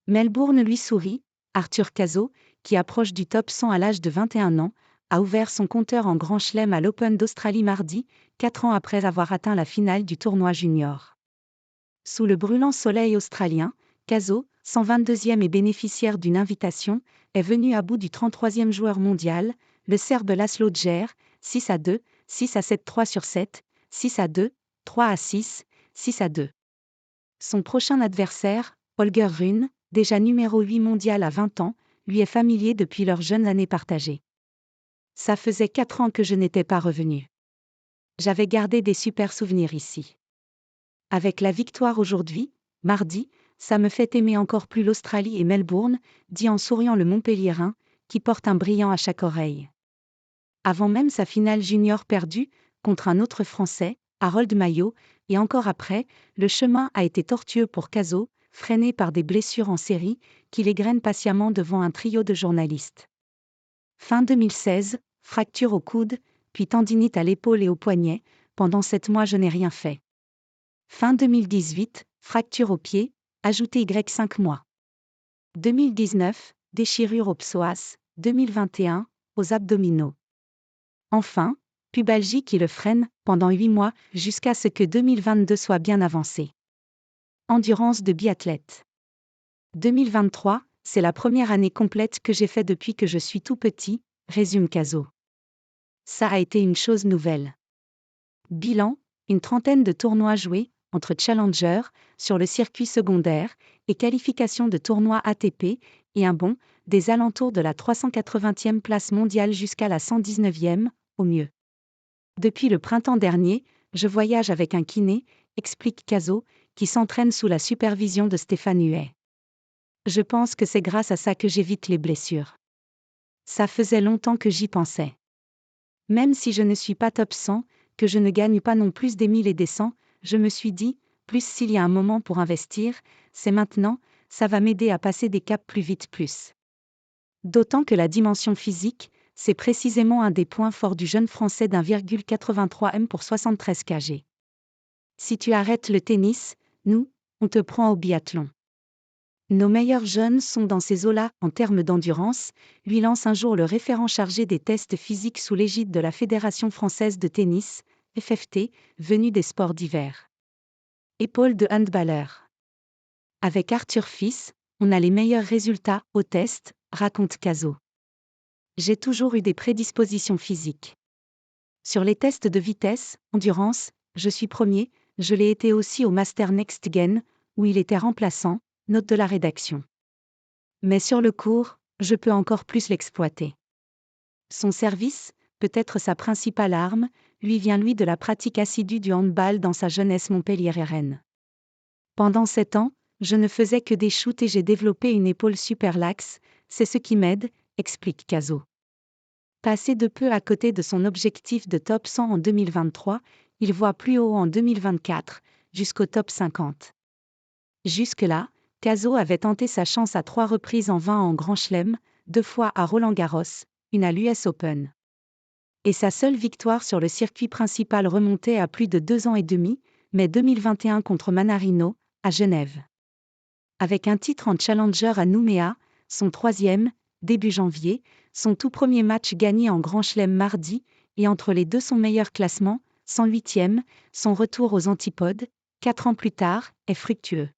Melbourne lui sourit. Arthur Cazaux, qui approche du top 100 à l'âge de 21 ans, a ouvert son compteur en Grand Chelem à l'Open d'Australie mardi, 4 ans après avoir atteint la finale du tournoi junior. Sous le brûlant soleil australien, Cazaux, 122e et bénéficiaire d'une invitation, est venu à bout du 33e joueur mondial, le Serbe Laszlo Djere, 6-2, 6-7 3-7, 6-2, 3-6, 6-2. Son prochain adversaire, Holger Rune, déjà numéro 8 mondial à 20 ans, lui est familier depuis leurs jeunes années partagées. Ça faisait 4 ans que je n'étais pas revenu. J'avais gardé des super souvenirs ici. Avec la victoire aujourd'hui, mardi, ça me fait aimer encore plus l'Australie et Melbourne, dit en souriant le Montpelliérain, qui porte un brillant à chaque oreille. Avant même sa finale junior perdue, contre un autre Français, Harold Maillot, et encore après, le chemin a été tortueux pour Cazaux, freiné par des blessures en série, qu'il égrène patiemment devant un trio de journalistes. Fin 2016, fracture au coude, puis tendinite à l'épaule et au poignet, pendant 7 mois je n'ai rien fait. Fin 2018, fracture au pied, ajoutez Y 5 mois. 2019, déchirure au psoas, 2021, aux abdominaux. Enfin, pubalgie qui le freine, pendant 8 mois, jusqu'à ce que 2022 soit bien avancé. Endurance de biathlète. 2023, c'est la première année complète que j'ai fait depuis que je suis tout petit, résume Cazaux. Ça a été une chose nouvelle. Bilan, une trentaine de tournois joués, entre Challenger, sur le circuit secondaire, et qualification de tournois ATP, et un bond, des alentours de la 380e place mondiale jusqu'à la 119e, au mieux. Depuis le printemps dernier, je voyage avec un kiné, explique Cazaux, qui s'entraîne sous la supervision de Stéphane Huet. Je pense que c'est grâce à ça que j'évite les blessures. Ça faisait longtemps que j'y pensais. Même si je ne suis pas top 100, que je ne gagne pas non plus des 1000 et des 100, je me suis dit, plus s'il y a un moment pour investir, c'est maintenant, ça va m'aider à passer des caps plus vite plus. D'autant que la dimension physique, c'est précisément un des points forts du jeune Français d'1,83 m pour 73 kg. Si tu arrêtes le tennis, nous, on te prend au biathlon. Nos meilleurs jeunes sont dans ces eaux-là en termes d'endurance, lui lance un jour le référent chargé des tests physiques sous l'égide de la Fédération française de tennis, FFT, venu des sports d'hiver. Épaule de handballeur. Avec Arthur Fils, on a les meilleurs résultats au test, raconte Cazaux. J'ai toujours eu des prédispositions physiques. Sur les tests de vitesse, endurance, je suis premier, je l'ai été aussi au Master Next Gen, où il était remplaçant, note de la rédaction. Mais sur le court, je peux encore plus l'exploiter. Son service, peut-être sa principale arme, lui vient de la pratique assidue du handball dans sa jeunesse montpelliéraine. Pendant 7 ans, je ne faisais que des shoots et j'ai développé une épaule super laxe, c'est ce qui m'aide, explique Cazaux. Passé de peu à côté de son objectif de top 100 en 2023, il voit plus haut en 2024, jusqu'au top 50. Jusque-là, Cazaux avait tenté sa chance à 3 reprises en vain en Grand Chelem, 2 fois à Roland-Garros, une à l'US Open. Et sa seule victoire sur le circuit principal remontait à plus de 2 ans et demi, mai 2021 contre Manarino, à Genève. Avec un titre en Challenger à Nouméa, son 3e, début janvier, son tout premier match gagné en Grand Chelem mardi, et entre les deux son meilleur classement, 108e, son retour aux antipodes, 4 ans plus tard, est fructueux.